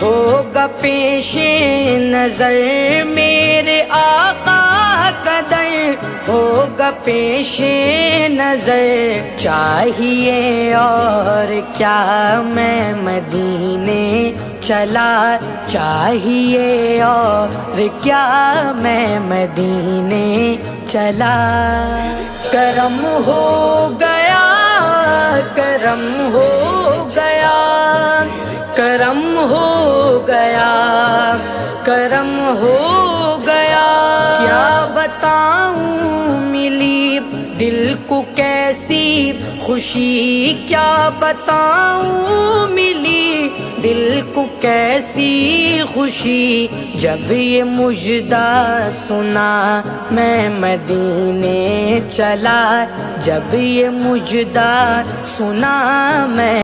ہوگا پیش نظر میرے آقا کا در ہوگا پیش نظر چاہیے اور کیا میں مدینے چلا چاہیے اور کیا میں مدینے چلا کرم ہو گیا کرم ہو گیا کرم ہو گیا کرم ہو گیا کیا بتاؤں ملی دل کو کیسی خوشی کیا بتاؤں ملی دل کو کیسی خوشی جب یہ مژدہ سنا میں مدینے چلا جب یہ مژدہ سنا میں